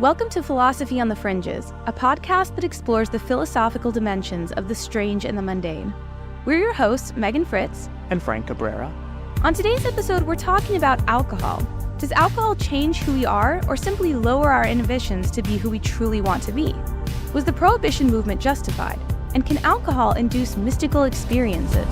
Welcome to Philosophy on the Fringes, a podcast that explores the philosophical dimensions of the strange and the mundane. We're your hosts, Megan Fritz and Frank Cabrera. On today's episode, we're talking about alcohol. Does alcohol change who we are, or simply lower our inhibitions to be who we truly want to be? Was the Prohibition movement justified? And can alcohol induce mystical experiences?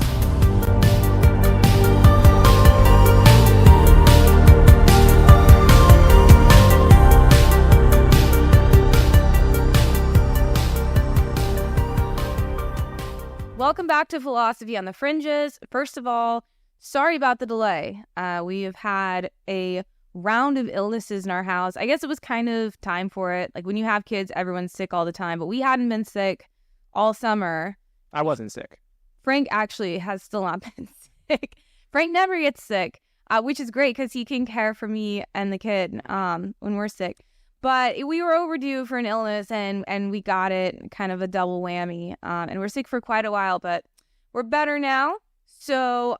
Welcome back to Philosophy on the Fringes. First of all, sorry about the delay. We have had a round of illnesses in our house. I guess it was kind of time for it. Like when you have kids, everyone's sick all the time, but we hadn't been sick all summer. I wasn't sick. Frank actually has still not been sick. Frank never gets sick, which is great because he can care for me and the kid when we're sick. But we were overdue for an illness, and we got it, kind of a double whammy. And we're sick for quite a while, but we're better now. So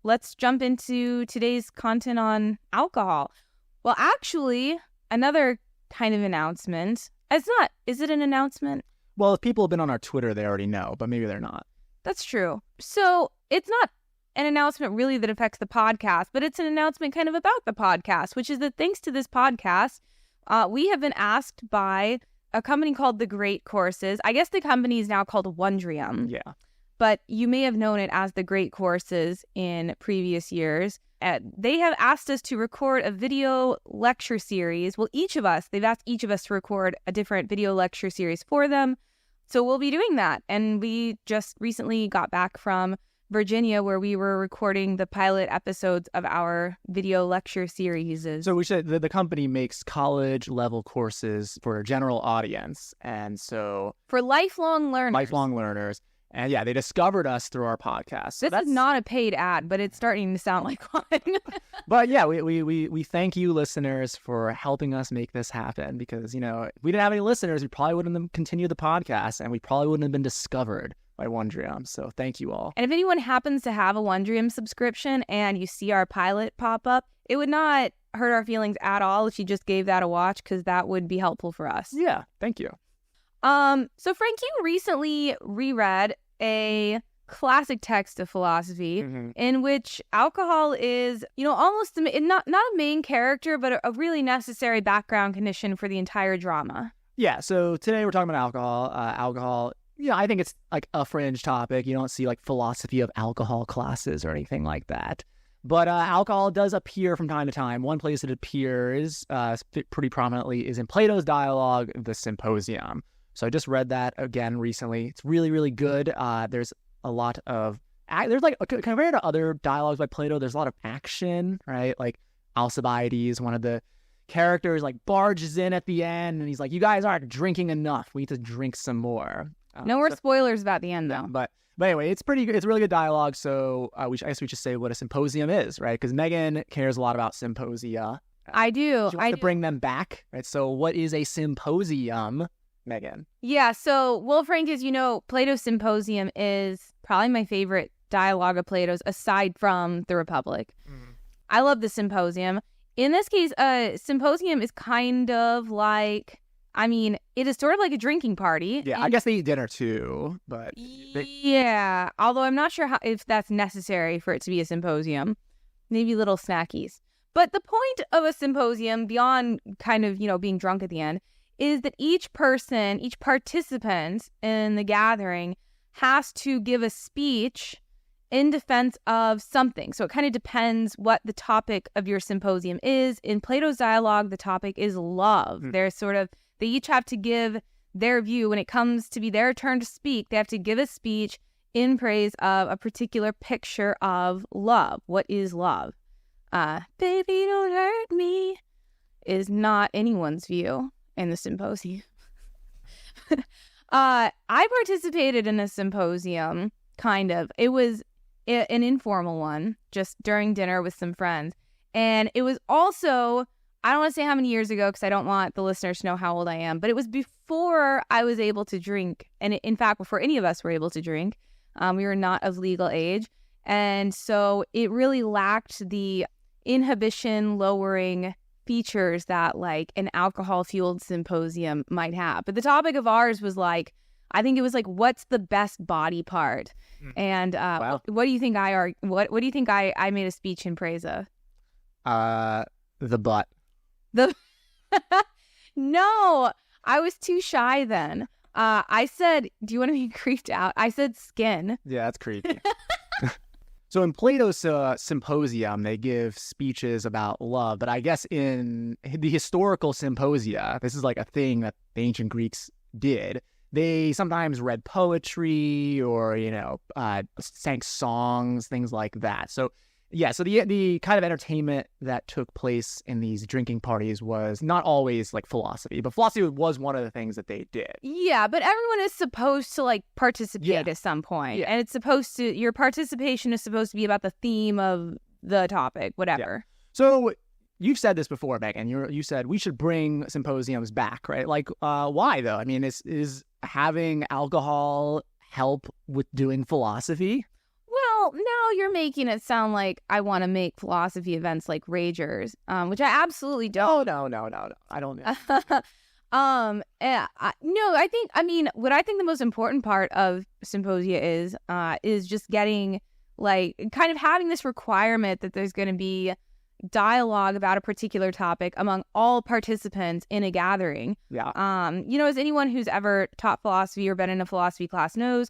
let's jump into today's content on alcohol. Well, actually, another kind of announcement. Is it an announcement? Well, if people have been on our Twitter, they already know, but maybe they're not. That's true. So it's not an announcement really that affects the podcast, but it's an announcement kind of about the podcast, which is that thanks to this podcast, we have been asked by a company called The Great Courses. I guess the company is now called Wondrium. Yeah. But you may have known it as The Great Courses in previous years. They have asked us to record a video lecture series. Well, they've asked each of us to record a different video lecture series for them. So we'll be doing that. And we just recently got back from Virginia, where we were recording the pilot episodes of our video lecture series. So we should, the company makes college level courses for a general audience. And so for lifelong learners. And yeah, they discovered us through our podcast. This is not a paid ad, but it's starting to sound like one. But yeah, we thank you listeners for helping us make this happen, because, you know, if we didn't have any listeners, we probably wouldn't have continued the podcast, and we probably wouldn't have been discovered by Wondrium. So thank you all. And if anyone happens to have a Wondrium subscription and you see our pilot pop up, it would not hurt our feelings at all if you just gave that a watch, because that would be helpful for us. Yeah, thank you. So Frank, you recently reread a classic text of philosophy in which alcohol is, you know, almost not a main character, but a really necessary background condition for the entire drama. Yeah, so today we're talking about alcohol. Alcohol, yeah, I think it's like a fringe topic. You don't see like philosophy of alcohol classes or anything like that. But alcohol does appear from time to time. One place it appears pretty prominently is in Plato's dialogue, the Symposium. So I just read that again recently. It's really, really good. There's a lot of, there's like, compared to other dialogues by Plato, there's a lot of action, right? Like Alcibiades, one of the characters, like barges in at the end, and he's like, you guys aren't drinking enough. We need to drink some more. No more spoilers about the end, though. But anyway, it's really good dialogue. So I guess we should say what a symposium is, right? Because Megan cares a lot about symposia. I do. She wants to bring them back, right? So what is a symposium, Megan? Yeah, so, well, Frank, as you know, Plato's Symposium is probably my favorite dialogue of Plato's, aside from the Republic. I love the Symposium. In this case, Symposium is kind of like, I mean, it is sort of like a drinking party. Yeah, I guess they eat dinner too, but... Yeah, although I'm not sure if that's necessary for it to be a symposium. Maybe little snackies. But the point of a symposium, beyond kind of, you know, being drunk at the end, is that each participant in the gathering has to give a speech in defense of something. So it kind of depends what the topic of your symposium is. In Plato's dialogue, the topic is love. They each have to give their view. When it comes to be their turn to speak, they have to give a speech in praise of a particular picture of love. What is love? Baby, don't hurt me is not anyone's view in the Symposium. I participated in a symposium, kind of. It was an informal one, just during dinner with some friends. And it was also, I don't want to say how many years ago, because I don't want the listeners to know how old I am, but it was before I was able to drink. And in fact, before any of us were able to drink. We were not of legal age. And so it really lacked the inhibition-lowering features that like an alcohol-fueled symposium might have. But the topic of ours was like, I think it was like, what's the best body part? And Wow. what do you think what do you think I made a speech in praise of? The butt. No, I was too shy then. I said, do you want to be creeped out? I said skin. Yeah, that's creepy. So in Plato's Symposium, they give speeches about love, but I guess in the historical symposia, this is like a thing that the ancient Greeks did. They sometimes read poetry or, sang songs, things like that. So yeah, so the kind of entertainment that took place in these drinking parties was not always like philosophy, but philosophy was one of the things that they did. Yeah, but everyone is supposed to like participate at some point. Yeah. And your participation is supposed to be about the theme of the topic, whatever. Yeah. So you've said this before, Megan. You said we should bring symposiums back, right? Like, why though? I mean, is having alcohol help with doing philosophy? Well, now you're making it sound like I want to make philosophy events like Ragers, which I absolutely don't. Oh, no. I don't. No, what I think the most important part of symposia is just getting like kind of having this requirement that there's going to be dialogue about a particular topic among all participants in a gathering. Yeah. As anyone who's ever taught philosophy or been in a philosophy class knows,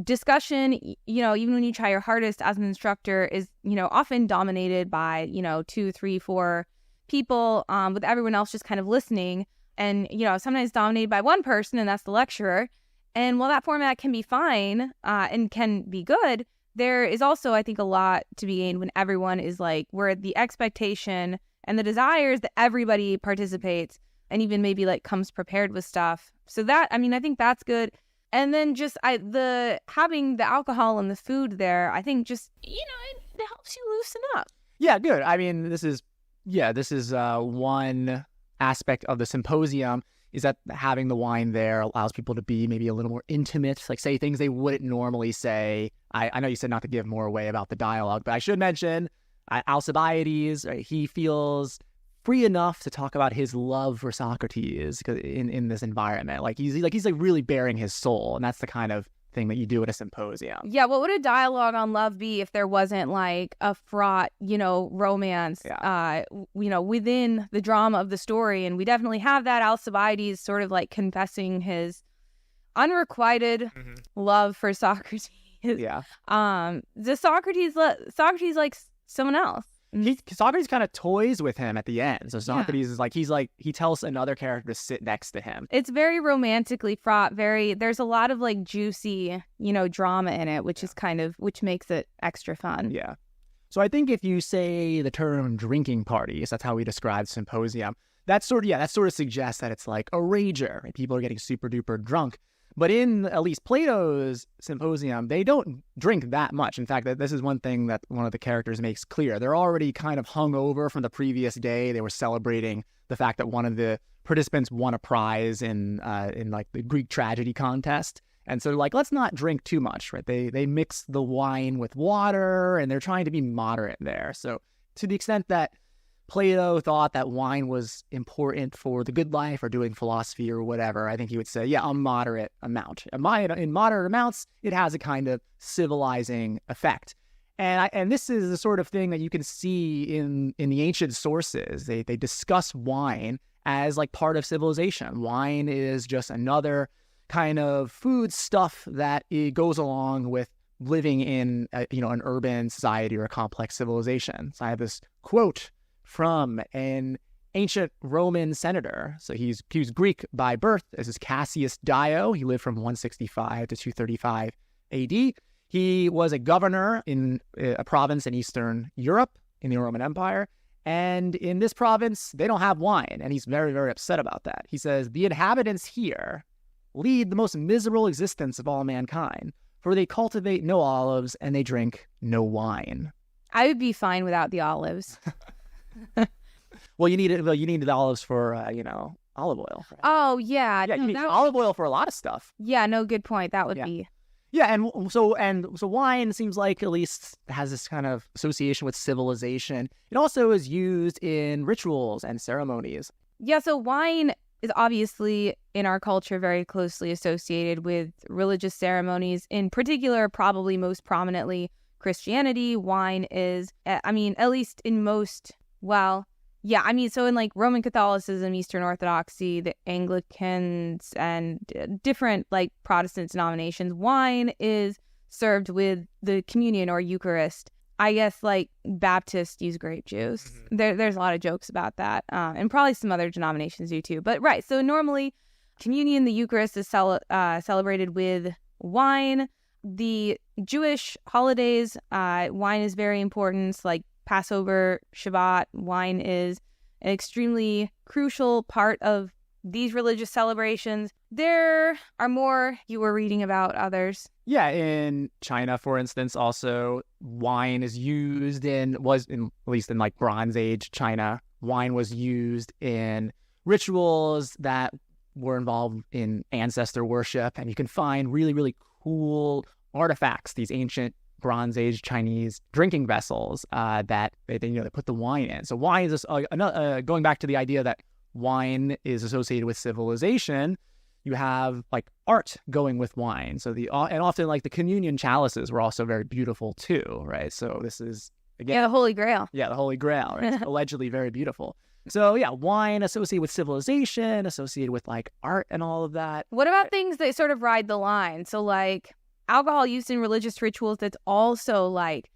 discussion, even when you try your hardest as an instructor, is, often dominated by, 2, 3, 4 people, with everyone else just kind of listening, and, sometimes dominated by one person, and that's the lecturer. And while that format can be fine, and can be good, there is also, I think, a lot to be gained when everyone is like, where the expectation and the desire is that everybody participates and even maybe like comes prepared with stuff. So that, I think that's good. And then just having the alcohol and the food there, I think just, it helps you loosen up. Yeah, good. I mean, this is one aspect of the symposium, is that having the wine there allows people to be maybe a little more intimate, like say things they wouldn't normally say. I know you said not to give more away about the dialogue, but I should mention Alcibiades, right? He feels free enough to talk about his love for Socrates in this environment. He's really bearing his soul, and that's the kind of thing that you do at a symposium. Yeah, what would a dialogue on love be if there wasn't like a fraught, romance, within the drama of the story? And we definitely have that. Alcibiades sort of like confessing his unrequited love for Socrates. Yeah. Does Socrates like someone else? Socrates kind of toys with him at the end. So Socrates is like, he tells another character to sit next to him. It's very romantically fraught. There's a lot of like juicy, drama in it, which makes it extra fun. Yeah. So I think if you say the term drinking parties, that's how we describe symposium. That sort of suggests that it's like a rager, right? People are getting super duper drunk. But in at least Plato's Symposium, they don't drink that much. In fact, this is one thing that one of the characters makes clear. They're already kind of hungover from the previous day. They were celebrating the fact that one of the participants won a prize in like the Greek tragedy contest. And so like, let's not drink too much, right? They mix the wine with water, and they're trying to be moderate there. So to the extent that Plato thought that wine was important for the good life or doing philosophy or whatever, I think he would say, a moderate amount. In moderate amounts, it has a kind of civilizing effect. And this is the sort of thing that you can see in the ancient sources. They discuss wine as like part of civilization. Wine is just another kind of food stuff that it goes along with living in an urban society or a complex civilization. So I have this quote from an ancient Roman senator. So he was Greek by birth. This is Cassius Dio. He lived from 165 to 235 AD. He was a governor in a province in Eastern Europe in the Roman Empire. And in this province, they don't have wine. And he's very, very upset about that. He says, the inhabitants here lead the most miserable existence of all mankind, for they cultivate no olives and they drink no wine. I would be fine without the olives. Well, you need the olives for olive oil. Right? Oh yeah, you need olive oil for a lot of stuff. Yeah, no, good point. That would be. Yeah, and so wine seems like at least has this kind of association with civilization. It also is used in rituals and ceremonies. Yeah, so wine is obviously in our culture very closely associated with religious ceremonies, in particular, probably most prominently Christianity. Wine is, I mean, at least in most, well, yeah, I mean, so in like Roman Catholicism, Eastern Orthodoxy, the Anglicans, and different like Protestant denominations, wine is served with the communion or Eucharist. I guess like Baptists use grape juice. There's a lot of jokes about that, and probably some other denominations do too. But right, so normally communion, the Eucharist, is celebrated with wine. The Jewish holidays, wine is very important, like Passover, Shabbat. Wine is an extremely crucial part of these religious celebrations. There are more you were reading about others. Yeah, in China, for instance, also wine is used at least in like Bronze Age China, wine was used in rituals that were involved in ancestor worship. And you can find really, really cool artifacts, these ancient Bronze Age Chinese drinking vessels that they put the wine in. So wine is going back to the idea that wine is associated with civilization. You have like art going with wine. So and often like the communion chalices were also very beautiful too, right? So this is again, the Holy Grail. Yeah, the Holy Grail, right? It's allegedly very beautiful. So yeah, wine associated with civilization, associated with like art and all of that. What about things that sort of ride the line? So like alcohol used in religious rituals that's also like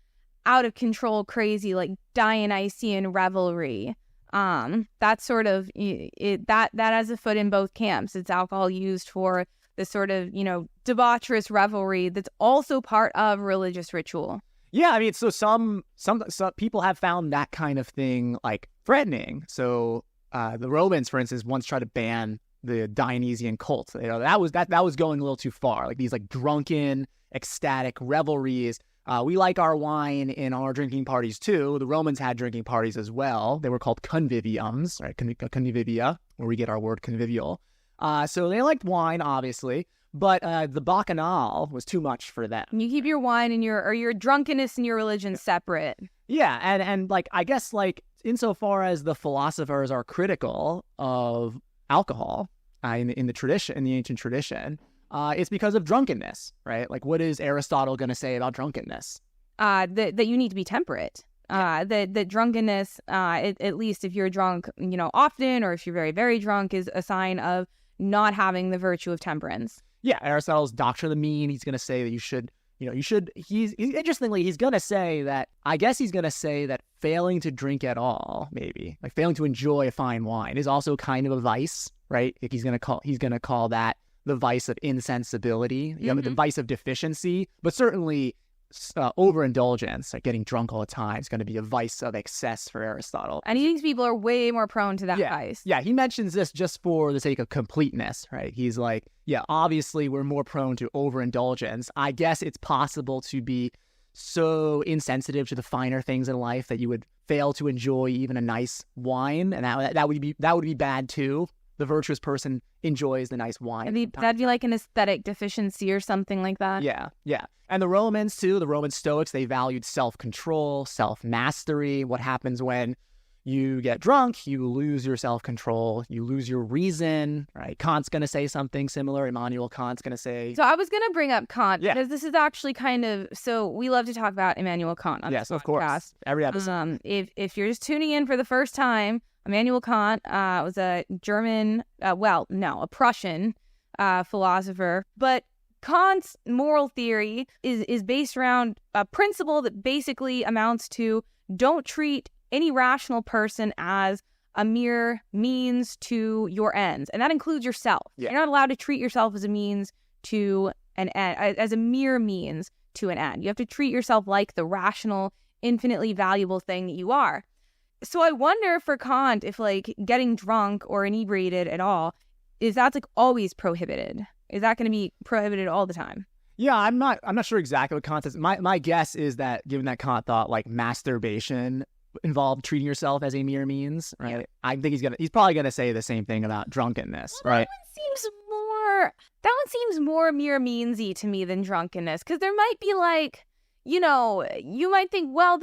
out of control, crazy, like Dionysian revelry. That's sort of that has a foot in both camps. It's alcohol used for this sort of, debaucherous revelry that's also part of religious ritual. Yeah, I mean, so some people have found that kind of thing like threatening. So the Romans, for instance, once tried to ban the Dionysian cult. That was going a little too far. Like these like drunken, ecstatic revelries. We like our wine in our drinking parties too. The Romans had drinking parties as well. They were called conviviums, right? Convivia, where we get our word convivial. So they liked wine, obviously, but the bacchanal was too much for them. You keep your wine and your drunkenness and your religion separate. Yeah, and like I guess like insofar as the philosophers are critical of alcohol in the tradition, in the ancient tradition. It's because of drunkenness, right? Like, what is Aristotle going to say about drunkenness? That you need to be temperate. That drunkenness, at least if you're drunk, often, or if you're very, very drunk, is a sign of not having the virtue of temperance. Yeah, Aristotle's doctrine of the mean. He's going to say that he's interestingly, he's going to say that failing to drink at all, maybe like failing to enjoy a fine wine, is also kind of a vice, right? Like he's going to call that the vice of insensibility, the vice of deficiency, but certainly overindulgence, like getting drunk all the time, is going to be a vice of excess for Aristotle. And he thinks people are way more prone to that vice. Yeah, he mentions this just for the sake of completeness, right? He's like, yeah, obviously we're more prone to overindulgence. I guess it's possible to be so insensitive to the finer things in life that you would fail to enjoy even a nice wine, and that would be bad too. The virtuous person enjoys the nice wine. That'd be like an aesthetic deficiency or something like that. Yeah. And the Romans, too, the Roman Stoics, they valued self-control, self-mastery. What happens when you get drunk? You lose your self-control. You lose your reason, right? Kant's going to say something similar. Immanuel Kant's going to say... So I was going to bring up Kant because this is actually kind of... So we love to talk about Immanuel Kant on this podcast. Yes, of course. Every episode. If you're just tuning in for the first time... Immanuel Kant was a German, a Prussian philosopher. But Kant's moral theory is based around a principle that basically amounts to don't treat any rational person as a mere means to your ends. And that includes yourself. Yeah. You're not allowed to treat yourself as a means to an end, as a mere means to an end. You have to treat yourself like the rational, infinitely valuable thing that you are. So I wonder for Kant if like getting drunk or inebriated at all, that's like always prohibited? Is that going to be prohibited all the time? Yeah, I'm not sure exactly what Kant says. My guess is that given that Kant thought like masturbation involved treating yourself as a mere means, right? Yeah. I think he's probably gonna say the same thing about drunkenness, right? That one seems more mere meansy to me than drunkenness, because there might be like, you know, you might think, well,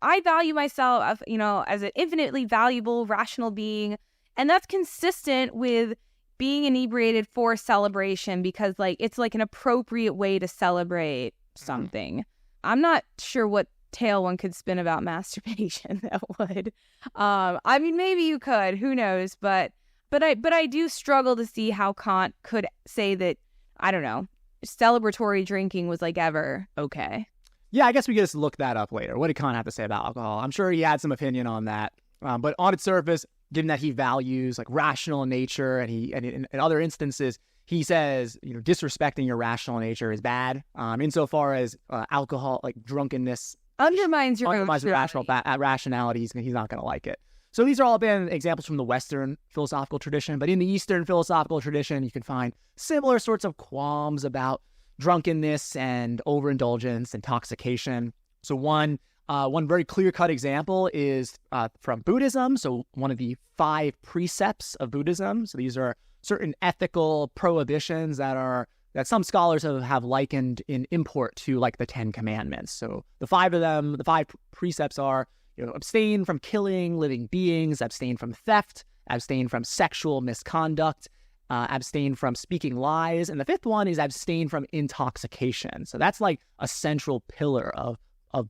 I value myself, you know, as an infinitely valuable, rational being, and that's consistent with being inebriated for celebration, because like it's like an appropriate way to celebrate something. I'm not sure what tale one could spin about masturbation that would. I mean, maybe you could, who knows, but I do struggle to see how Kant could say that, I don't know, celebratory drinking was like ever okay. Yeah, I guess we could just look that up later. What did Kant have to say about alcohol? I'm sure he had some opinion on that. But on its surface, given that he values like rational nature, and in other instances, he says, you know, disrespecting your rational nature is bad. Insofar as alcohol, like drunkenness, undermines your rationality, he's not going to like it. So these are all been examples from the Western philosophical tradition. But in the Eastern philosophical tradition, you can find similar sorts of qualms about drunkenness and overindulgence, intoxication. So one very clear-cut example is from Buddhism. So one of the 5 precepts of Buddhism. So these are certain ethical prohibitions that some scholars have likened in import to like the 10 Commandments. So the 5 of them, the 5 precepts are, you know, abstain from killing living beings, abstain from theft, abstain from sexual misconduct, abstain from speaking lies, and the 5th one is abstain from intoxication. So that's like a central pillar of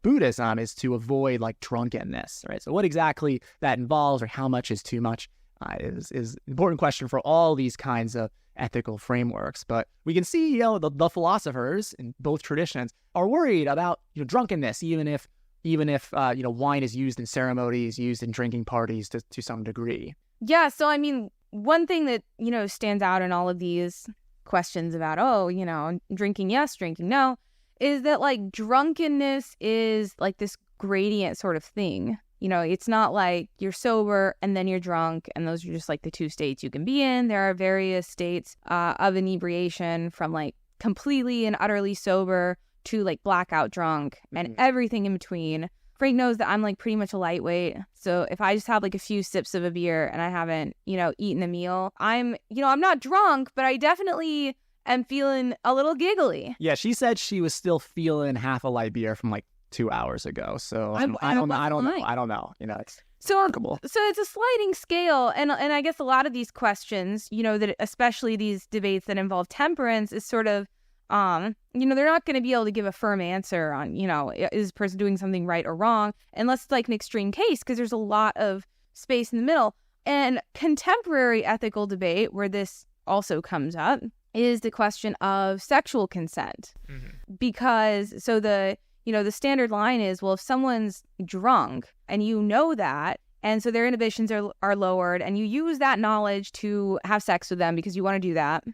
Buddhism, is to avoid like drunkenness, right? So what exactly that involves, or how much is too much, is an important question for all these kinds of ethical frameworks. But we can see, you know, the philosophers in both traditions are worried about, you know, drunkenness, even if you know, wine is used in ceremonies, used in drinking parties to some degree. Yeah. So I mean, one thing that, you know, stands out in all of these questions about, oh, you know, drinking yes, drinking no, is that like drunkenness is like this gradient sort of thing. You know, it's not like you're sober and then you're drunk, and those are just like the 2 states you can be in. There are various states of inebriation, from like completely and utterly sober to like blackout drunk, and everything in between. Frank knows that I'm like pretty much a lightweight. So if I just have like a few sips of a beer and I haven't, you know, eaten a meal, I'm not drunk, but I definitely am feeling a little giggly. Yeah, she said she was still feeling half a light beer from like 2 hours ago. So I don't know. You know, it's remarkable. So it's a sliding scale, and I guess a lot of these questions, you know, that especially these debates that involve temperance, is sort of you know, they're not going to be able to give a firm answer on, you know, is this person doing something right or wrong, unless it's like an extreme case, because there's a lot of space in the middle. And contemporary ethical debate, where this also comes up, is the question of sexual consent. Because so the standard line is, well, if someone's drunk and you know that, and so their inhibitions are lowered, and you use that knowledge to have sex with them because you want to do that,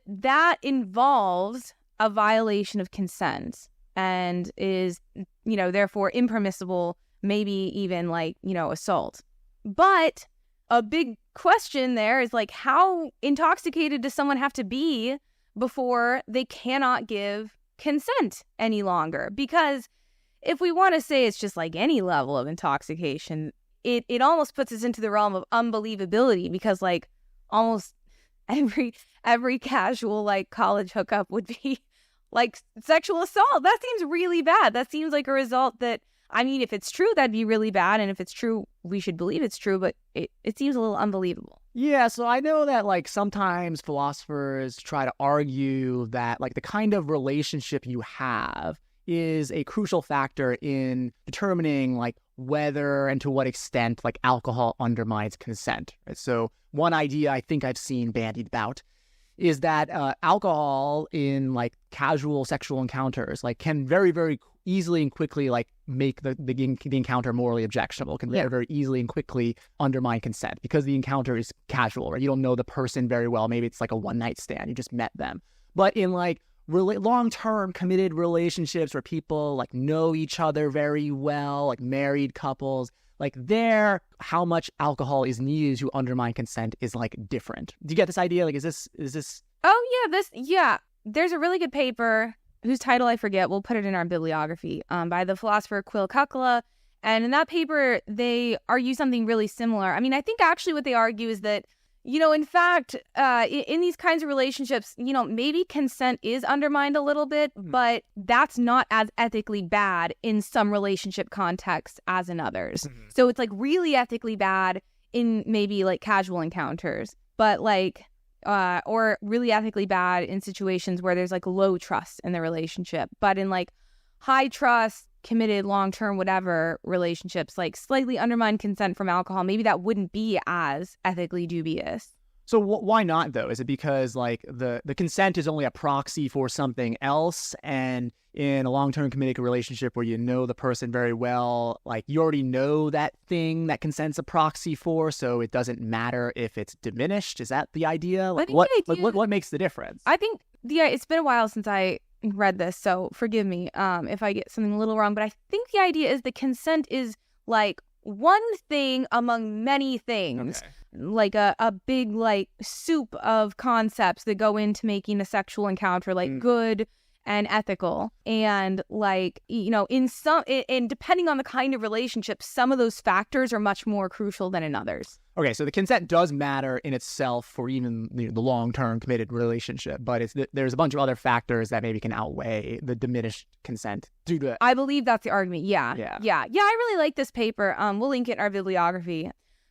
that involves a violation of consent and is, you know, therefore impermissible, maybe even like, you know, assault. But a big question there is like, how intoxicated does someone have to be before they cannot give consent any longer? Because if we want to say it's just like any level of intoxication, it almost puts us into the realm of unbelievability, because like almost every casual like college hookup would be like sexual assault. That seems really bad. That seems like a result that, I mean, if it's true, that'd be really bad. And if it's true, we should believe it's true. But it seems a little unbelievable. Yeah, so I know that like sometimes philosophers try to argue that like the kind of relationship you have is a crucial factor in determining like whether and to what extent like alcohol undermines consent. Right? So one idea I think I've seen bandied about is that alcohol in like casual sexual encounters like can very, very easily and quickly like make the encounter morally objectionable, can very, very easily and quickly undermine consent, because the encounter is casual, right? You don't know the person very well. Maybe it's like a one-night stand. You just met them. But in like long-term committed relationships where people like know each other very well, like married couples, like there, how much alcohol is needed to undermine consent is like different. Do you get this idea? Like, is this? Oh yeah, there's a really good paper whose title I forget. We'll put it in our bibliography, by the philosopher Quill Kukla. And in that paper, they argue something really similar. I mean, I think actually what they argue is that, In fact, in these kinds of relationships, maybe consent is undermined a little bit, but that's not as ethically bad in some relationship contexts as in others. So it's like really ethically bad in maybe like casual encounters, but like, or really ethically bad in situations where there's like low trust in the relationship. But in like high trust, committed, long-term, whatever relationships, like slightly undermine consent from alcohol, maybe that wouldn't be as ethically dubious. So why not, though? Is it because like the consent is only a proxy for something else? And in a long-term committed relationship where you know the person very well, like you already know that thing that consent's a proxy for, so it doesn't matter if it's diminished? Is that the idea? Like what makes the difference? I think it's been a while since I read this, so forgive me if I get something a little wrong, but I think the idea is the consent is like one thing among many things. Okay. Like a big like soup of concepts that go into making a sexual encounter like good and ethical. And like, in some, and depending on the kind of relationship, some of those factors are much more crucial than in others. Okay, so the consent does matter in itself for even the long-term committed relationship, but there's a bunch of other factors that maybe can outweigh the diminished consent due to... I believe that's the argument, yeah. I really like this paper. We'll link it in our bibliography.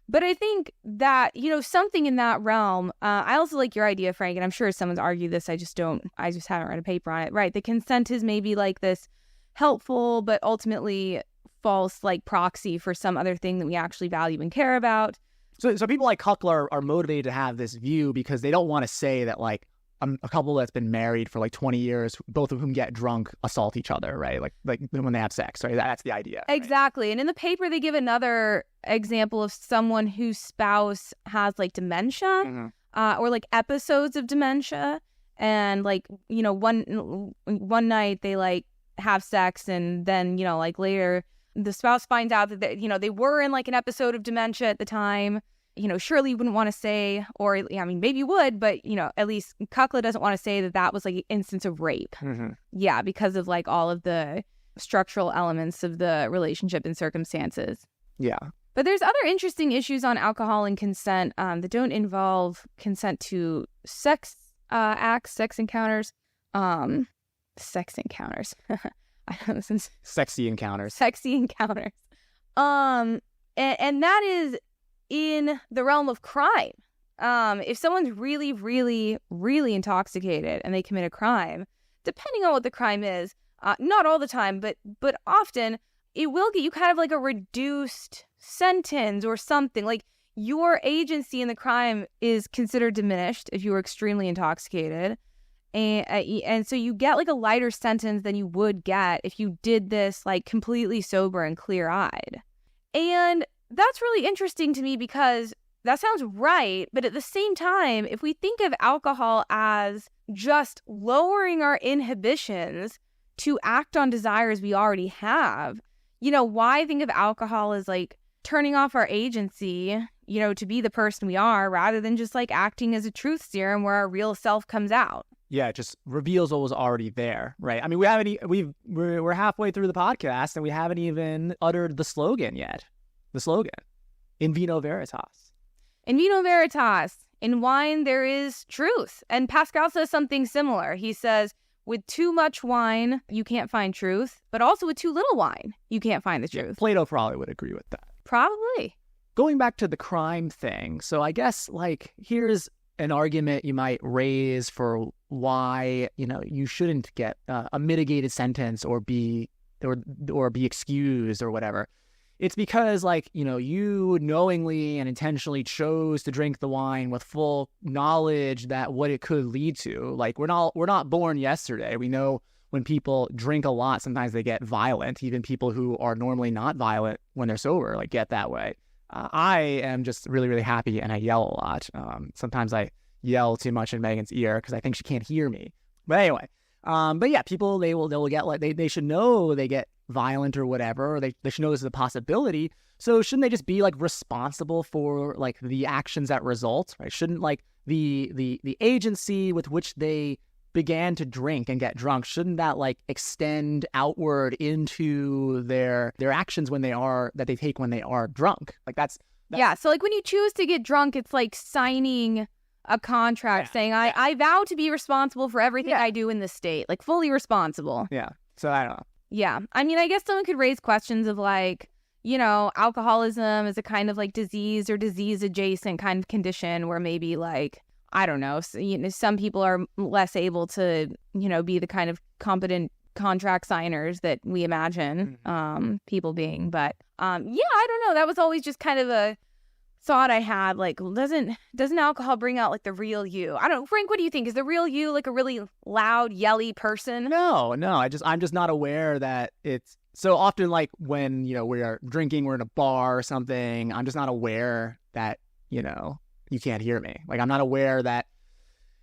But I think that, something in that realm, I also like your idea, Frank, and I'm sure someone's argued this, I just haven't read a paper on it. Right, the consent is maybe like this helpful, but ultimately false like proxy for some other thing that we actually value and care about. So people like Kukla are motivated to have this view because they don't want to say that like a couple that's been married for like 20 years, both of whom get drunk, assault each other, right? Like when they have sex, right? That's the idea. Exactly. Right? And in the paper, they give another example of someone whose spouse has like dementia or like episodes of dementia. And like, one night they like have sex and then, like later the spouse finds out that they were in like an episode of dementia at the time. Surely you wouldn't want to say, or I mean, maybe you would, but, at least Kukla doesn't want to say that was like an instance of rape. Yeah, because of like all of the structural elements of the relationship and circumstances. Yeah. But there's other interesting issues on alcohol and consent that don't involve consent to sex acts, sex encounters. Sex encounters. I don't know, since sexy encounters. And that is in the realm of crime. If someone's really, really, really intoxicated and they commit a crime, depending on what the crime is, not all the time, but often, it will get you kind of like a reduced sentence or something. Like your agency in the crime is considered diminished if you were extremely intoxicated. And so you get like a lighter sentence than you would get if you did this like completely sober and clear-eyed. And that's really interesting to me because that sounds right, but at the same time, if we think of alcohol as just lowering our inhibitions to act on desires we already have, why think of alcohol as like turning off our agency, to be the person we are rather than just like acting as a truth serum where our real self comes out? Yeah, it just reveals what was already there, right? I mean, we're halfway through the podcast and we haven't even uttered the slogan yet. The slogan, in vino veritas. In vino veritas. In wine, there is truth. And Pascal says something similar. He says, with too much wine, you can't find truth. But also with too little wine, you can't find the truth. Plato probably would agree with that. Probably. Going back to the crime thing. So I guess, like, here's an argument you might raise for why, you shouldn't get a mitigated sentence or be excused or whatever. It's because, like, you knowingly and intentionally chose to drink the wine with full knowledge that what it could lead to. Like, we're not born yesterday. We know when people drink a lot, sometimes they get violent. Even people who are normally not violent when they're sober, like, get that way. I am just really, really happy and I yell a lot. Sometimes I yell too much in Megan's ear because I think she can't hear me. But anyway, but yeah, people, they will get like, they should know they get violent or whatever, or they should know this is a possibility. So shouldn't they just be like responsible for like the actions that result, right? Shouldn't like the agency with which they began to drink and get drunk, shouldn't that like extend outward into their actions that they take when they are drunk? Like that's Yeah, so like when you choose to get drunk, it's like signing a contract saying, I vow to be responsible for everything I do in this state, like fully responsible. Yeah, so I don't know. Yeah, I mean, I guess someone could raise questions of like, you know, alcoholism is a kind of like disease or disease adjacent kind of condition where maybe like, I don't know, so, you know, some people are less able to, you know, be the kind of competent contract signers that we imagine people being. But yeah, I don't know. That was always just kind of a thought I had. Like, doesn't alcohol bring out like the real you? I don't know. Frank, what do you think? Is the real you like a really loud, yelly person? No. I'm just not aware that it's so often like when, you know, we are drinking, we're in a bar or something. I'm just not aware that, you know, you can't hear me. Like, I'm not aware that,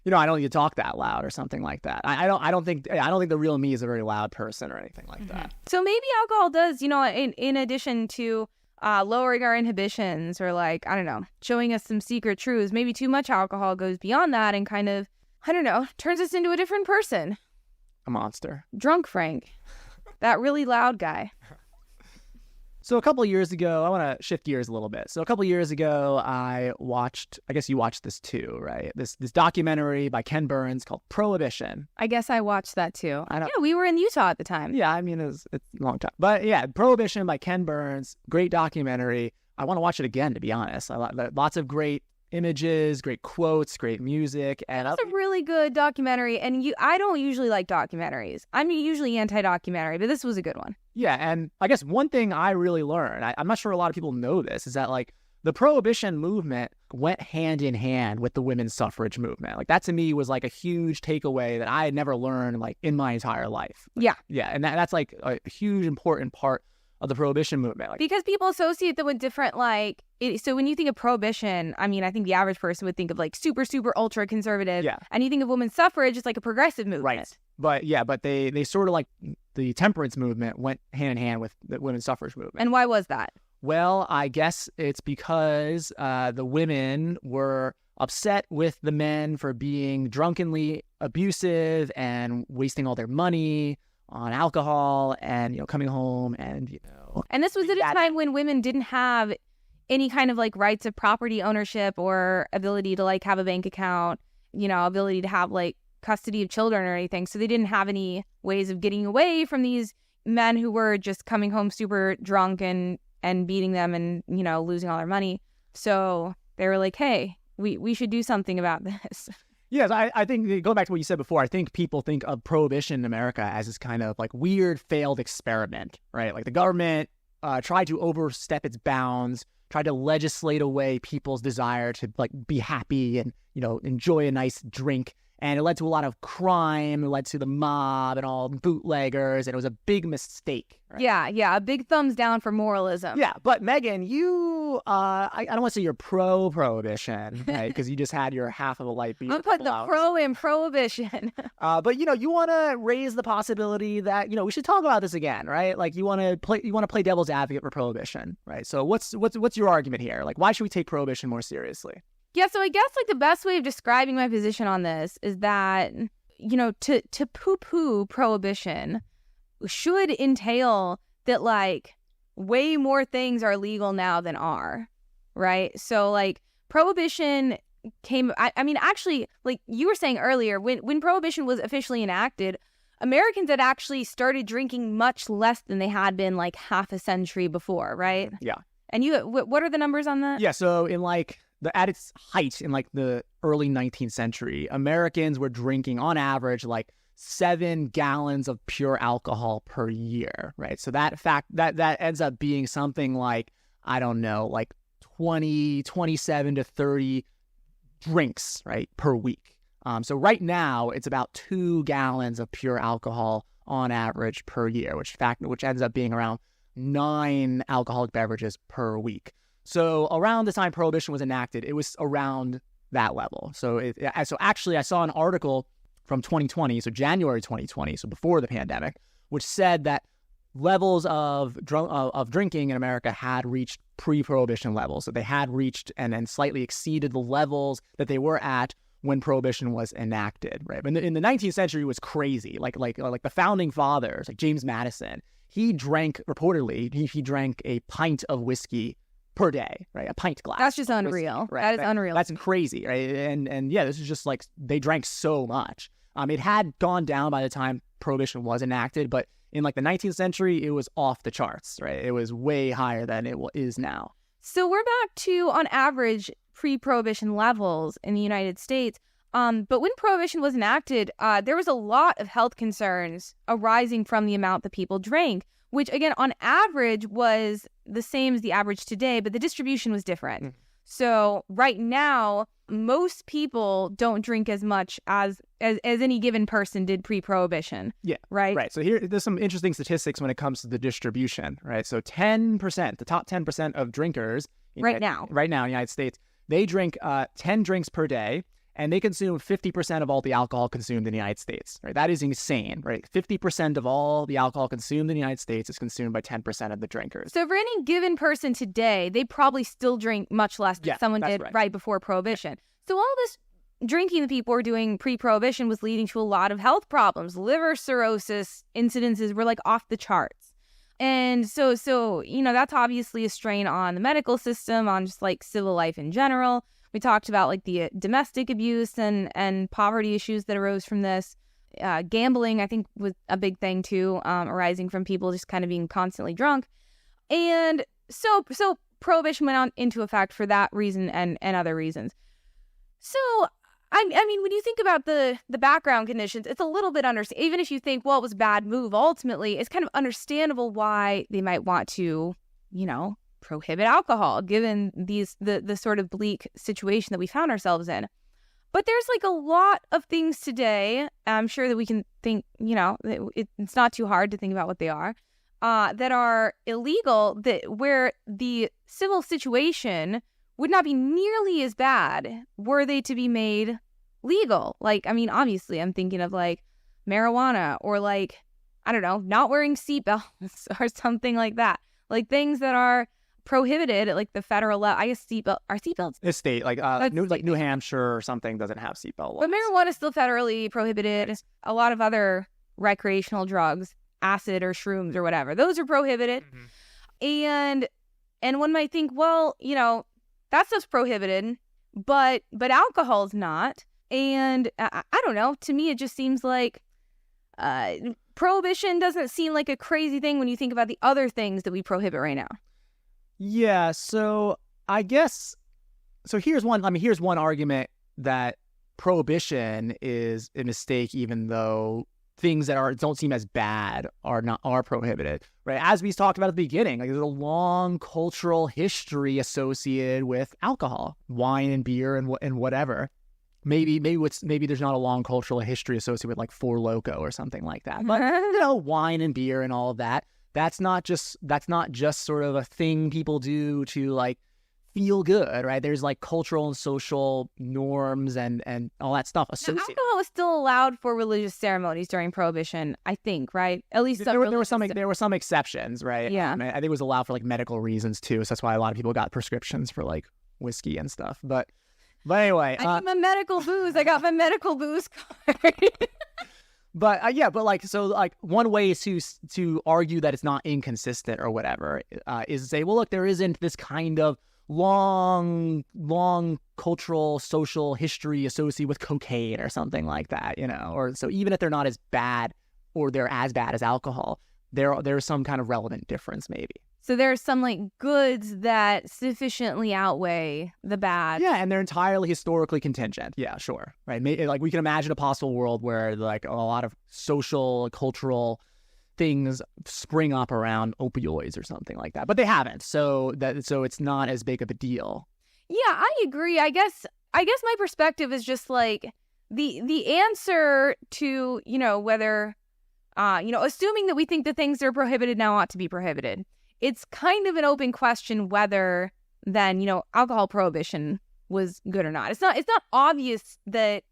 you know, I don't need to talk that loud or something like that. I don't think the real me is a very loud person or anything like that. So maybe alcohol does, you know, in addition to lowering our inhibitions or like, I don't know, showing us some secret truths, maybe too much alcohol goes beyond that and kind of, I don't know, turns us into a different person. A monster. Drunk Frank. That really loud guy. So a couple of years ago, I want to shift gears a little bit. So a couple of years ago, I guess you watched this too, right? This documentary by Ken Burns called Prohibition. I guess I watched that too. I know. Yeah, we were in Utah at the time. Yeah, I mean, it's a long time. But yeah, Prohibition by Ken Burns, great documentary. I want to watch it again, to be honest. Lots of great images, great quotes, great music. And it's a really good documentary. And I don't usually like documentaries. I'm usually anti-documentary, but this was a good one. Yeah, and I guess one thing I really learned, I'm not sure a lot of people know this, is that like the Prohibition movement went hand in hand with the women's suffrage movement. Like that to me was like a huge takeaway that I had never learned like in my entire life. Yeah. Yeah, and that's like a huge important part of the Prohibition movement. Like, because people associate them with different like, so when you think of Prohibition, I mean, I think the average person would think of like super, super ultra conservative. Yeah. And you think of women's suffrage, it's like a progressive movement. Right. But they sort of like the temperance movement went hand in hand with the women's suffrage movement. And why was that? Well, I guess it's because the women were upset with the men for being drunkenly abusive and wasting all their money on alcohol and, you know, coming home and, you know. And this was at a time when women didn't have any kind of like rights of property ownership or ability to like have a bank account, you know, ability to have like custody of children or anything. So they didn't have any ways of getting away from these men who were just coming home super drunk and beating them and, you know, losing all their money. So they were like, hey, we should do something about this. Yes, I think, going back to what you said before, I think people think of Prohibition in America as this kind of like weird failed experiment, right? Like the government tried to overstep its bounds, tried to legislate away people's desire to like be happy and, you know, enjoy a nice drink. And it led to a lot of crime. It led to the mob and all bootleggers. And it was a big mistake. Right? Yeah. A big thumbs down for moralism. Yeah. But Megan, you, I don't want to say you're pro-Prohibition, right? Because you just had your half of a light beer. I'm putting the pro in Prohibition. But, you know, you want to raise the possibility that, you know, we should talk about this again, right? Like you want to play devil's advocate for Prohibition, right? So what's your argument here? Like, why should we take Prohibition more seriously? Yeah, so I guess like the best way of describing my position on this is that, you know, to poo-poo Prohibition should entail that like way more things are legal now than are, right? So like Prohibition came, I mean, actually, like you were saying earlier, when Prohibition was officially enacted, Americans had actually started drinking much less than they had been like half a century before, right? Yeah. And what are the numbers on that? Yeah, so in like at its height in like the early 19th century, Americans were drinking on average like 7 gallons of pure alcohol per year, right? So that ends up being something like, I don't know, like 27 to 30 drinks, right, per week. So right now it's about 2 gallons of pure alcohol on average per year, which ends up being around 9 alcoholic beverages per week. So around the time Prohibition was enacted, it was around that level. So actually, I saw an article from 2020, so January 2020, so before the pandemic, which said that levels of drinking in America had reached pre-Prohibition levels. So they had reached and slightly exceeded the levels that they were at when Prohibition was enacted. Right, but in the 19th century, it was crazy. Like the founding fathers, like James Madison, he drank reportedly he drank a pint of whiskey per day, right? A pint glass. That's just unreal. Right? That is unreal. That's crazy, right? And yeah, this is just like they drank so much. It had gone down by the time Prohibition was enacted, but in like the 19th century, it was off the charts, right? It was way higher than it is now. So we're back to, on average, pre-Prohibition levels in the United States. But when Prohibition was enacted, there was a lot of health concerns arising from the amount that people drank, which, again, on average was the same as the average today, but the distribution was different. Mm-hmm. So right now, most people don't drink as much as any given person did pre-Prohibition. Yeah. Right? Right. So there's some interesting statistics when it comes to the distribution, right? So 10%, the top 10% of drinkers right now in the United States, they drink 10 drinks per day, and they consume 50% of all the alcohol consumed in the United States. Right? That is insane, right? 50% of all the alcohol consumed in the United States is consumed by 10% of the drinkers. So for any given person today, they probably still drink much less than someone did right before Prohibition. So all this drinking that people were doing pre-Prohibition was leading to a lot of health problems. Liver cirrhosis incidences were like off the charts. And so that's obviously a strain on the medical system, on just like civil life in general. We talked about like the domestic abuse and poverty issues that arose from this. Gambling, I think, was a big thing too, arising from people just kind of being constantly drunk. And so Prohibition went on into effect for that reason and other reasons. So, I mean, when you think about the background conditions, it's a little bit understandable. Even if you think, well, it was a bad move, ultimately, it's kind of understandable why they might want to, prohibit alcohol, given the sort of bleak situation that we found ourselves in. But there's like a lot of things today, I'm sure that we can think, it's not too hard to think about what they are, that are illegal, where the civil situation would not be nearly as bad were they to be made legal. Like, I mean, obviously, I'm thinking of like marijuana or like, I don't know, not wearing seatbelts or something like that. Like things that are prohibited at like the federal level. I guess are seatbelts? It's state, like New Hampshire or something doesn't have seatbelt laws. But marijuana is still federally prohibited. A lot of other recreational drugs, acid or shrooms or whatever, those are prohibited. Mm-hmm. And one might think, well, that stuff's prohibited, but alcohol's not. And I don't know. To me, it just seems like Prohibition doesn't seem like a crazy thing when you think about the other things that we prohibit right now. Yeah, so I guess, here's one argument that Prohibition is a mistake, even though things that don't seem as bad are prohibited, right? As we talked about at the beginning, like there's a long cultural history associated with alcohol, wine and beer and whatever. Maybe there's not a long cultural history associated with like Four Loko or something like that. But wine and beer and all of that. That's not just sort of a thing people do to like feel good, right? There's like cultural and social norms and all that stuff associated. Now, alcohol was still allowed for religious ceremonies during Prohibition, I think, right? At least there were some exceptions, right? Yeah, I think it was allowed for like medical reasons too. So that's why a lot of people got prescriptions for like whiskey and stuff. But anyway, I need my medical booze. I got my medical booze card. But one way to argue that it's not inconsistent or whatever is to say, well, look, there isn't this kind of long cultural social history associated with cocaine or something like that, or so even if they're not as bad or they're as bad as alcohol, there's some kind of relevant difference maybe. So there's some like goods that sufficiently outweigh the bad. Yeah, and they're entirely historically contingent. Yeah, sure. Right. Like we can imagine a possible world where like a lot of social, cultural things spring up around opioids or something like that. But they haven't. So it's not as big of a deal. Yeah, I agree. I guess my perspective is just like the answer to, whether assuming that we think the things that are prohibited now ought to be prohibited. It's kind of an open question whether then, alcohol prohibition was good or not. It's not obvious that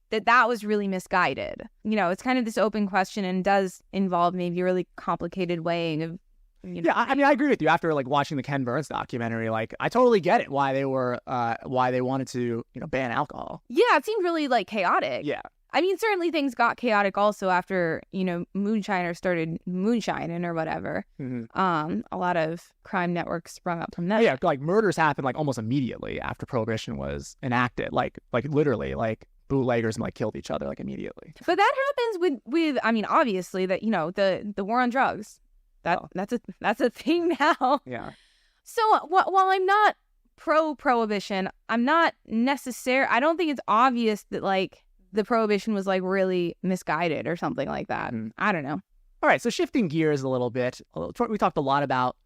was really misguided. It's kind of this open question and does involve maybe a really complicated weighing of Yeah, I mean, I agree with you. After like watching the Ken Burns documentary, like I totally get it why they wanted to ban alcohol. Yeah, it seemed really like chaotic. Yeah. I mean, certainly things got chaotic also after, moonshiners started moonshining or whatever. Mm-hmm. A lot of crime networks sprung up from that. Yeah, like murders happened like almost immediately after Prohibition was enacted. Like literally, like bootleggers like killed each other like immediately. But that happens with I mean, obviously that, the war on drugs. That's a thing now. Yeah. So while I'm not pro-prohibition, I'm not I don't think it's obvious that like the prohibition was like really misguided or something like that. I don't know. All right, so shifting gears a little bit, we talked a lot about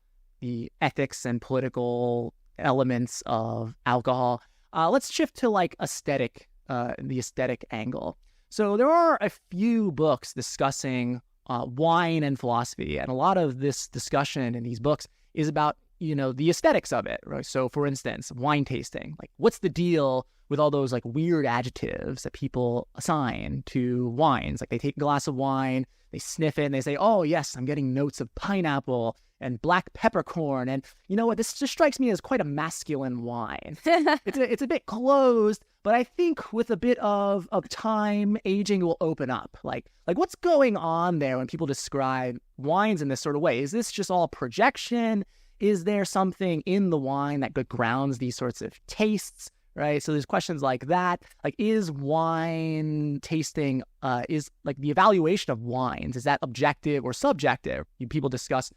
the ethics and political elements of alcohol. Let's shift to like the aesthetic angle. So there are a few books discussing wine and philosophy, and a lot of this discussion in these books is about the aesthetics of it, right? So for instance, wine tasting, like what's the deal with all those like weird adjectives that people assign to wines? Like they take a glass of wine, they sniff it, and they say, oh yes, I'm getting notes of pineapple and black peppercorn, and you know what, this just strikes me as quite a masculine wine. It's a bit closed, but I think with a bit of time, aging will open up. Like what's going on there when people describe wines in this sort of way? Is this just all projection? Is there something in the wine that grounds these sorts of tastes, right? So there's questions like that. Like, is wine tasting, is like the evaluation of wines, is that objective or subjective? People discuss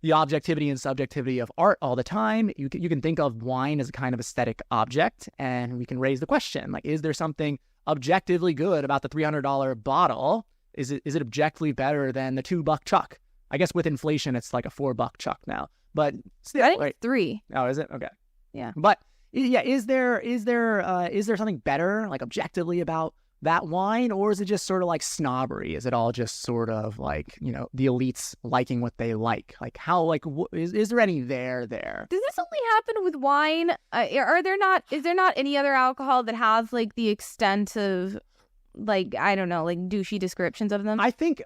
the objectivity and subjectivity of art all the time. You can think of wine as a kind of aesthetic object, and we can raise the question, like, is there something objectively good about the $300 bottle? Is it objectively better than the $2 Chuck? I guess with inflation, it's like a $4 Chuck now. But still, I think it's $3. Oh, is it? Okay. Yeah. But yeah, is there something better, like objectively, about that wine, or is it just sort of like snobbery? Is it all just sort of like the elites liking what they like? Like how is there any there? Does this only happen with wine? Is there not any other alcohol that has like the extent of like I don't know, like douchey descriptions of them? I think.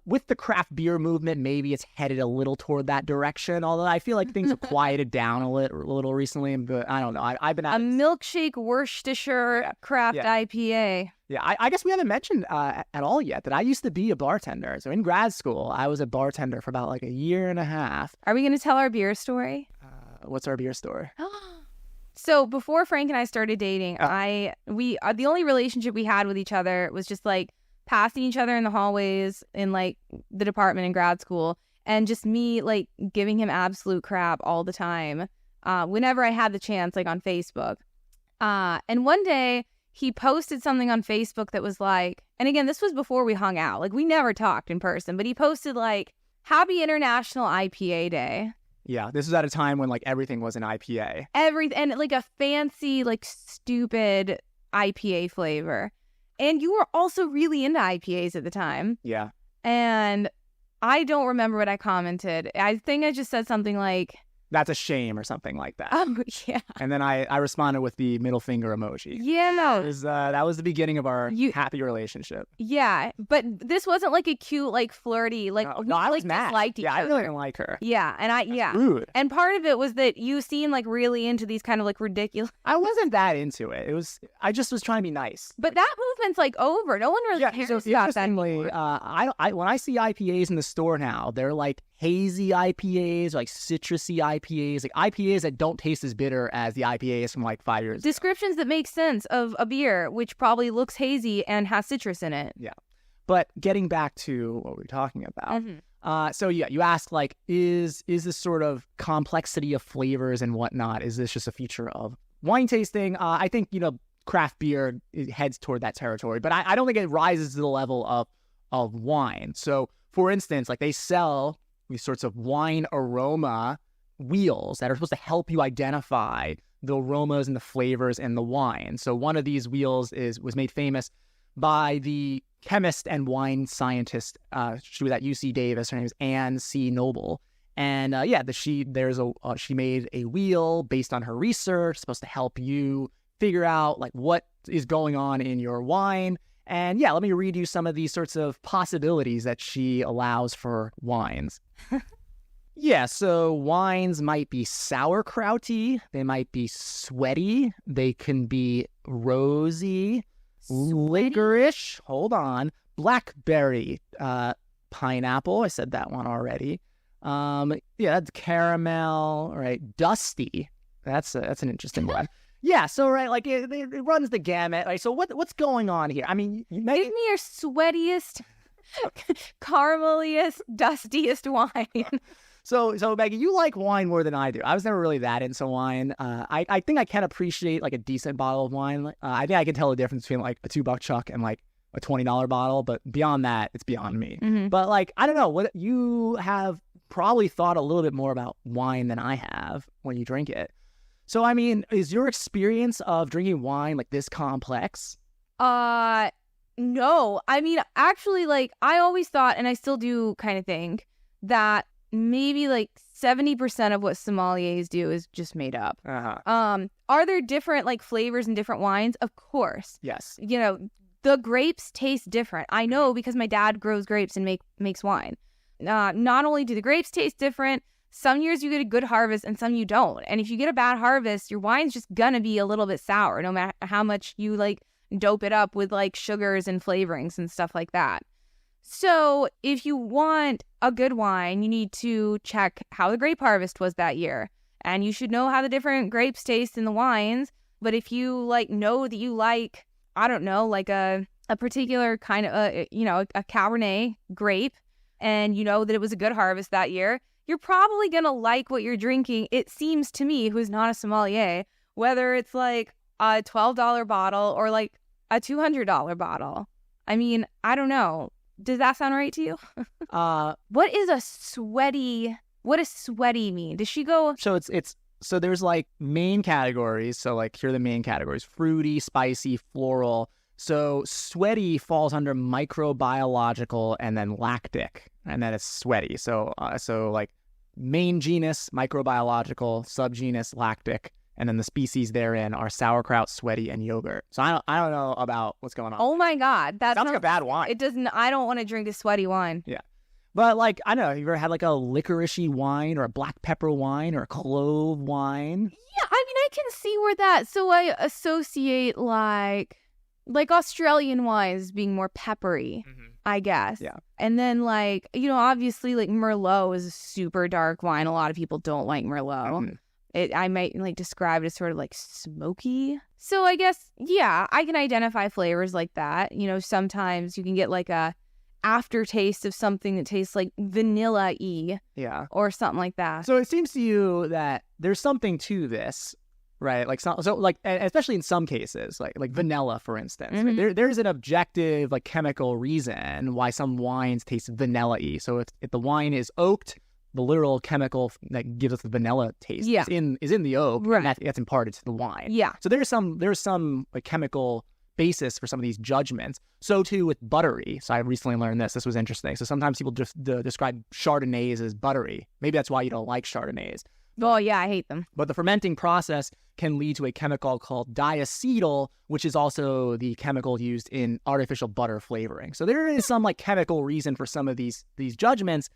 With the craft beer movement, maybe it's headed a little toward that direction. Although I feel like things have quieted down a little recently. But I don't know. I've been a milkshake Worcestershire craft IPA. Yeah, I guess we haven't mentioned at all yet that I used to be a bartender. So in grad school, I was a bartender for about like a year and a half. Are we going to tell our beer story? What's our beer story? So before Frank and I started dating, the only relationship we had with each other was just like passing each other in the hallways in like the department in grad school, and just me like giving him absolute crap all the time whenever I had the chance, like on Facebook. And one day he posted something on Facebook that was like, and again, this was before we hung out, like we never talked in person, but he posted like, Happy International IPA Day. Yeah, this was at a time when like everything was an IPA. And like a fancy, like stupid IPA flavor. And you were also really into IPAs at the time. Yeah. And I don't remember what I commented. I think I just said something like, that's a shame or something like that. Oh, yeah. And then I responded with the middle finger emoji. Yeah, no. That was the beginning of our happy relationship. Yeah, but this wasn't like a cute, like flirty, like no, I was mad. Disliked each other. I really didn't like her. Yeah, and That's rude. And part of it was that you seemed like really into these kind of like ridiculous. I wasn't that into it. I just was trying to be nice. But that movement's like over. No one really cares about that anymore. I when I see IPAs in the store now, they're like hazy IPAs, like citrusy IPAs, like IPAs that don't taste as bitter as the IPAs from like 5 years ago. Descriptions that make sense of a beer, which probably looks hazy and has citrus in it. Yeah. But getting back to what we're talking about. Mm-hmm. So yeah, you asked like, is this sort of complexity of flavors and whatnot, is this just a feature of wine tasting? I think, craft beer heads toward that territory, but I don't think it rises to the level of wine. So for instance, like they sell these sorts of wine aroma wheels that are supposed to help you identify the aromas and the flavors in the wine. So one of these wheels was made famous by the chemist and wine scientist. She was at UC Davis. Her name is Anne C. Noble. And she made a wheel based on her research, supposed to help you figure out like what is going on in your wine. And yeah, let me read you some of these sorts of possibilities that she allows for wines. Yeah, so wines might be sauerkrauty, they might be sweaty, they can be rosy, licorice, hold on, blackberry, pineapple, I said that one already. Yeah, that's caramel, right? Dusty, that's an interesting one. Yeah, so right, like it runs the gamut. Right, so what's going on here? I mean, Give me your sweatiest, carameliest, dustiest wine. So Maggie, you like wine more than I do. I was never really that into wine. I think I can appreciate like a decent bottle of wine. I think I can tell the difference between like a $2 chuck and like a $20 bottle, but beyond that, it's beyond me. Mm-hmm. But like, I don't know, what you have probably thought a little bit more about wine than I have when you drink it. So, I mean, is your experience of drinking wine like this complex? No. I mean, actually, like, I always thought, and I still do kind of think, that maybe like 70% of what sommeliers do is just made up. Uh-huh. Are there different like flavors in different wines? Of course. Yes. You know, the grapes taste different. I know because my dad grows grapes and makes wine. Not only do the grapes taste different, some years you get a good harvest and some you don't. And if you get a bad harvest, your wine's just gonna be a little bit sour, no matter how much you like dope it up with like sugars and flavorings and stuff like that. So if you want a good wine, you need to check how the grape harvest was that year. And you should know how the different grapes taste in the wines. But if you like know that you like, I don't know, like a particular kind of, a Cabernet grape, and you know that it was a good harvest that year, you're probably going to like what you're drinking, it seems to me, who's not a sommelier, whether it's like a $12 bottle or like a $200 bottle. I mean, I don't know. Does that sound right to you? What does sweaty mean? Does she go? So there's like main categories. So like here are the main categories: fruity, spicy, floral. So sweaty falls under microbiological and then lactic, and then it's sweaty. So like main genus microbiological, subgenus lactic, and then the species therein are sauerkraut, sweaty, and yogurt. So I don't know about what's going on. Oh my God, that sounds like a bad wine. It doesn't. I don't want to drink a sweaty wine. Yeah. But like, I don't know, have you ever had like a licoricey wine or a black pepper wine or a clove wine? Yeah, I mean, I can see where that. So I associate like Australian wines being more peppery, I guess. Yeah. And then like, obviously like Merlot is a super dark wine. A lot of people don't like Merlot. I might like describe it as sort of like smoky. So I guess, yeah, I can identify flavors like that. Sometimes you can get like a aftertaste of something that tastes like vanilla-y. Yeah. Or something like that. So it seems to you that there's something to this, right? Like so like, especially in some cases, like vanilla, for instance. Mm-hmm. There's an objective like chemical reason why some wines taste vanilla-y. So if the wine is oaked, the literal chemical that gives us the vanilla taste is in the oak, right, and that's imparted to the wine. Yeah. So there's some like chemical basis for some of these judgments. So too with buttery. So I recently learned this. This was interesting. So sometimes people just describe Chardonnays as buttery. Maybe that's why you don't like Chardonnays. Oh yeah, I hate them. But the fermenting process can lead to a chemical called diacetyl, which is also the chemical used in artificial butter flavoring. So there is some like chemical reason for some of these judgments.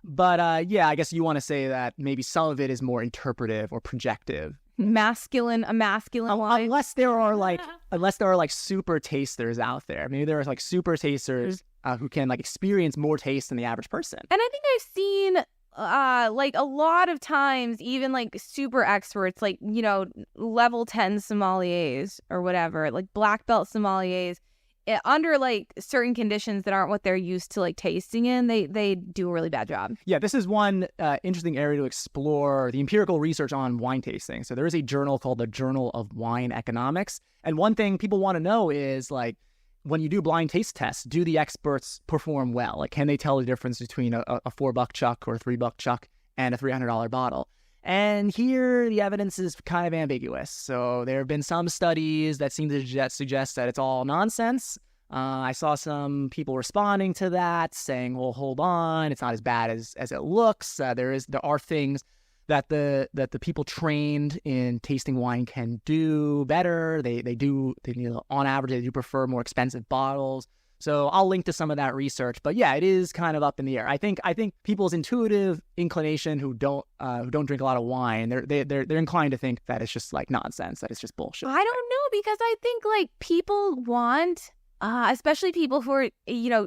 But yeah, I guess you want to say that maybe some of it is more interpretive or projective. A masculine wine. Unless there are like super tasters out there. Maybe there are like super tasters who can like experience more taste than the average person. And I think I've seen like a lot of times, even like super experts, like, level 10 sommeliers or whatever, like black belt sommeliers, under like certain conditions that aren't what they're used to like tasting in, they do a really bad job. Yeah, this is one interesting area to explore the empirical research on wine tasting. So there is a journal called the Journal of Wine Economics. And one thing people want to know is like, when you do blind taste tests, do the experts perform well? Like, can they tell the difference between a $4 chuck or a $3 chuck and a $300 bottle? And here, the evidence is kind of ambiguous. So there have been some studies that seem to suggest that it's all nonsense. I saw some people responding to that, saying, well, hold on, it's not as bad as it looks. There are things that the people trained in tasting wine can do better. They do, on average, they do prefer more expensive bottles. So I'll link to some of that research. But yeah, it is kind of up in the air. I think people's intuitive inclination who don't drink a lot of wine, they're inclined to think that it's just like nonsense, that it's just bullshit. I don't know, because I think like people want, especially people who are,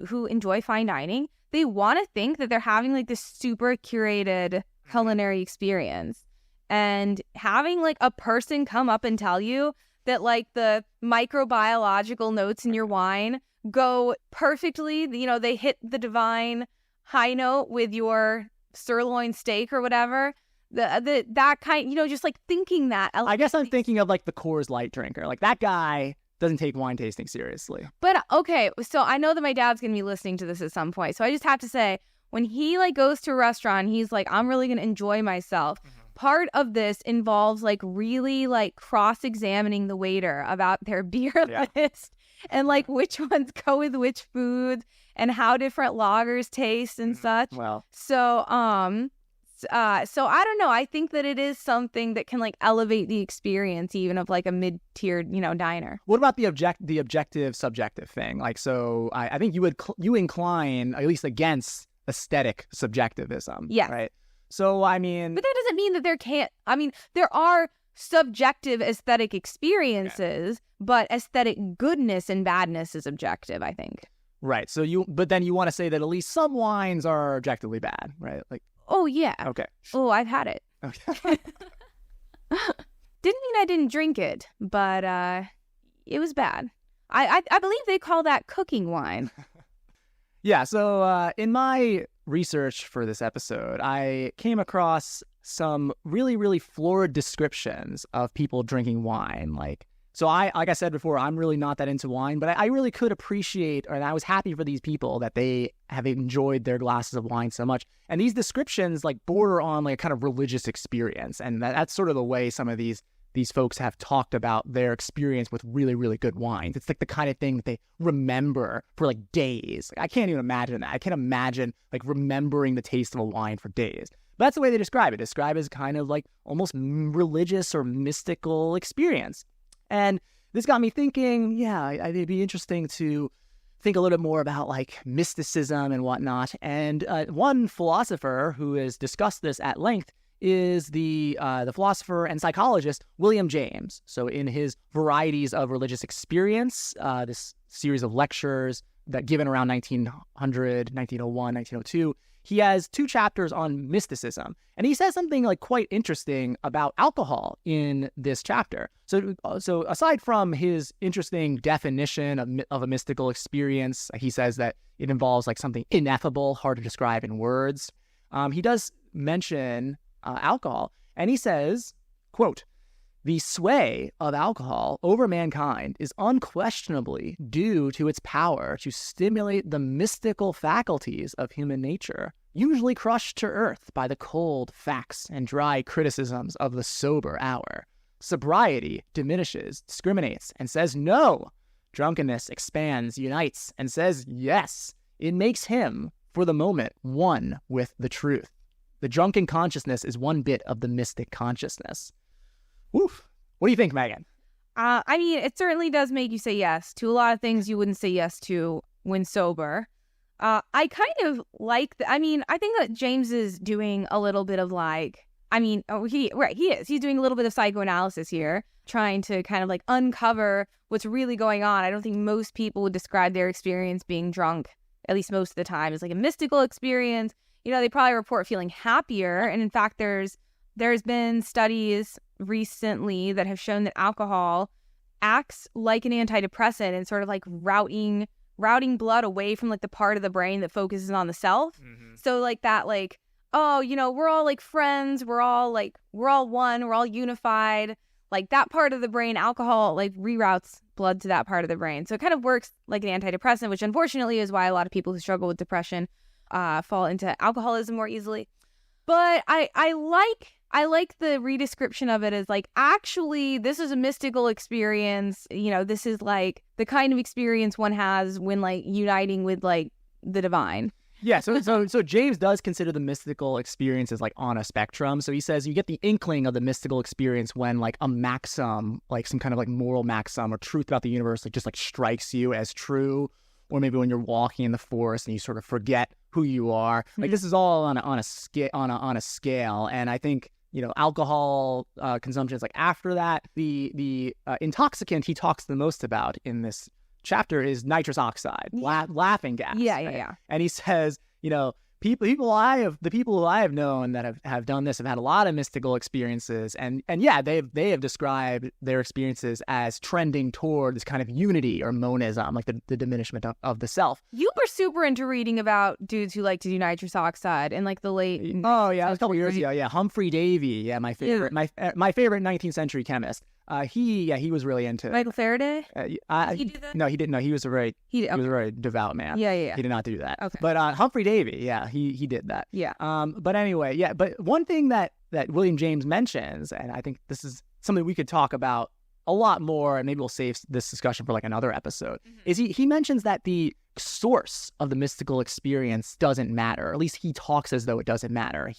who enjoy fine dining, they want to think that they're having like this super curated culinary experience. And having like a person come up and tell you that like the microbiological notes in your wine go perfectly, they hit the divine high note with your sirloin steak or whatever. That kind, just like thinking that. I guess I'm thinking of like the Coors Light drinker. Like that guy doesn't take wine tasting seriously. But okay, so I know that my dad's going to be listening to this at some point. So I just have to say, when he like goes to a restaurant, he's like, I'm really going to enjoy myself. Part of this involves like really like cross-examining the waiter about their beer list and like which ones go with which foods and how different lagers taste and such. Well, so I don't know. I think that it is something that can like elevate the experience even of like a mid-tiered, diner. What about the objective subjective thing? Like, so I think you incline at least against aesthetic subjectivism. Yes. Right. So, I mean... But that doesn't mean that there are subjective aesthetic experiences, but aesthetic goodness and badness is objective, I think. Right. So but then you want to say that at least some wines are objectively bad, right? Like... Oh, yeah. Okay. Oh, I've had it. Okay. Didn't mean I didn't drink it, but it was bad. I believe they call that cooking wine. Yeah, so in my research for this episode, I came across some really, really florid descriptions of people drinking wine. Like I said before, I'm really not that into wine, but I really could appreciate, and I was happy for these people that they have enjoyed their glasses of wine so much. And these descriptions like border on like a kind of religious experience, and that's sort of the way some of these folks have talked about their experience with really, really good wines. It's like the kind of thing that they remember for like days. Like, I can't even imagine that. I can't imagine like remembering the taste of a wine for days. But that's the way they describe it. Describe it as kind of like almost religious or mystical experience. And this got me thinking, it'd be interesting to think a little bit more about like mysticism and whatnot. And one philosopher who has discussed this at length is the philosopher and psychologist William James. So in his Varieties of Religious Experience, this series of lectures that given around 1900, 1901, 1902, he has 2 chapters on mysticism. And he says something like quite interesting about alcohol in this chapter. So aside from his interesting definition of a mystical experience, he says that it involves like something ineffable, hard to describe in words. He does mention alcohol, and he says, quote, "The sway of alcohol over mankind is unquestionably due to its power to stimulate the mystical faculties of human nature, usually crushed to earth by the cold facts and dry criticisms of the sober hour. Sobriety diminishes, discriminates, and says no. Drunkenness expands, unites, and says yes. It makes him, for the moment, one with the truth. The drunken consciousness is one bit of the mystic consciousness." Woof. What do you think, Megan? I mean, it certainly does make you say yes to a lot of things you wouldn't say yes to when sober. I kind of like I think that James is doing a little bit of like, he is. He's doing a little bit of psychoanalysis here, trying to kind of like uncover what's really going on. I don't think most people would describe their experience being drunk, at least most of the time, as like a mystical experience. They probably report feeling happier. And in fact, there's been studies recently that have shown that alcohol acts like an antidepressant and sort of like routing blood away from like the part of the brain that focuses on the self. Mm-hmm. So like that, like, oh, we're all like friends. We're all one. We're all unified. Like that part of the brain, alcohol like reroutes blood to that part of the brain. So it kind of works like an antidepressant, which unfortunately is why a lot of people who struggle with depression fall into alcoholism more easily. But I like the redescription of it as like, actually, this is a mystical experience. This is like the kind of experience one has when like uniting with like the divine. Yeah, so James does consider the mystical experience as like on a spectrum. So he says you get the inkling of the mystical experience when like a maxim, like some kind of like moral maxim or truth about the universe, like just like strikes you as true. or maybe when you're walking in the forest and you sort of forget who you are. Like this is all on a scale, and I think alcohol consumption is like after that. The intoxicant he talks the most about in this chapter is nitrous oxide, laughing gas. Yeah. And he says, people who I have known that have done this have had a lot of mystical experiences, and yeah, they have described their experiences as trending toward this kind of unity or monism, like the diminishment of the self. You were super into reading about dudes who like to do nitrous oxide in like the late. Oh yeah, it was a couple years ago. Yeah, Humphrey Davy. Yeah, my favorite, my favorite 19th century chemist. He was really into Michael Faraday. He did that? No, he didn't. No, he was a very devout man. Yeah. He did not do that. Okay. But Humphrey Davy, yeah, he did that. Yeah. But anyway, yeah. But one thing that William James mentions, and I think this is something we could talk about a lot more, and maybe we'll save this discussion for like another episode, is he mentions that the source of the mystical experience doesn't matter. Or at least he talks as though it doesn't matter.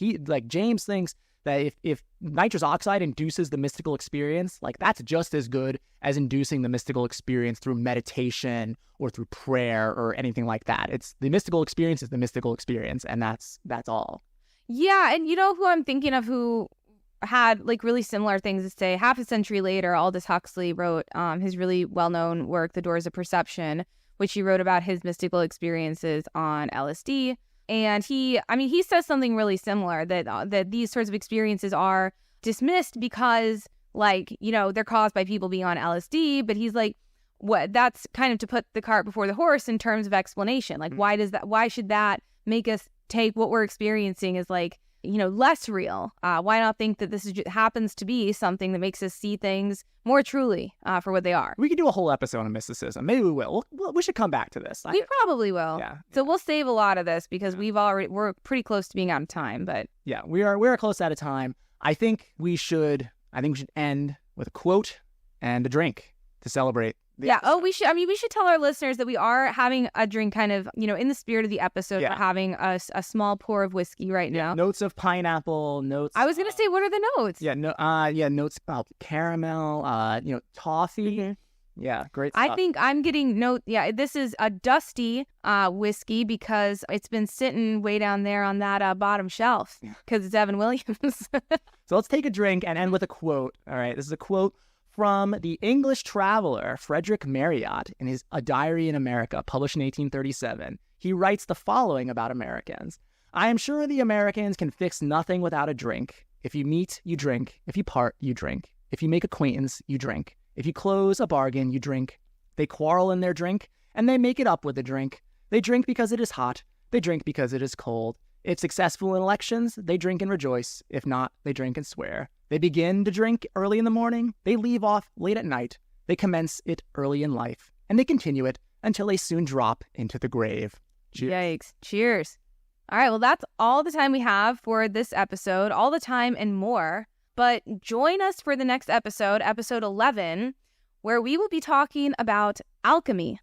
James thinks that if nitrous oxide induces the mystical experience, like that's just as good as inducing the mystical experience through meditation or through prayer or anything like that. It's the mystical experience is the mystical experience, and that's all. Yeah, and who I'm thinking of who had like really similar things to say. Half a century later, Aldous Huxley wrote his really well-known work, The Doors of Perception, which he wrote about his mystical experiences on LSD. And he says something really similar, that these sorts of experiences are dismissed because, they're caused by people being on LSD. But he's like, that's kind of to put the cart before the horse in terms of explanation. Like, why should that make us take what we're experiencing as less real? Why not think that this happens to be something that makes us see things more truly for what they are? We could do a whole episode on mysticism. Maybe we will. We should come back to this. We probably will. Yeah. So we'll save a lot of this because we're pretty close to being out of time. But yeah, we're close out of time. I think we should end with a quote and a drink to celebrate. We should tell our listeners that we are having a drink kind of, in the spirit of the episode. Yeah. We're having a small pour of whiskey right now. Notes of pineapple, notes. I was going to say, what are the notes? Notes about caramel, toffee. Mm-hmm. Yeah, great stuff. I think I'm getting this is a dusty whiskey because it's been sitting way down there on that bottom shelf because it's Evan Williams. So let's take a drink and end with a quote. All right, this is a quote from the English traveler Frederick Marryat in his A Diary in America, published in 1837. He writes the following about Americans. I am sure the Americans can fix nothing without a drink. If you meet, you drink. If you part, you drink. If you make acquaintance, you drink. If you close a bargain, you drink. They quarrel in their drink, and they make it up with a drink. They drink because it is hot. They drink because it is cold. If successful in elections, they drink and rejoice. If not, they drink and swear. They begin to drink early in the morning. They leave off late at night. They commence it early in life. And they continue it until they soon drop into the grave. Cheers. Yikes. Cheers. All right, well, that's all the time we have for this episode. All the time and more. But join us for the next episode, episode 11, where we will be talking about alchemy.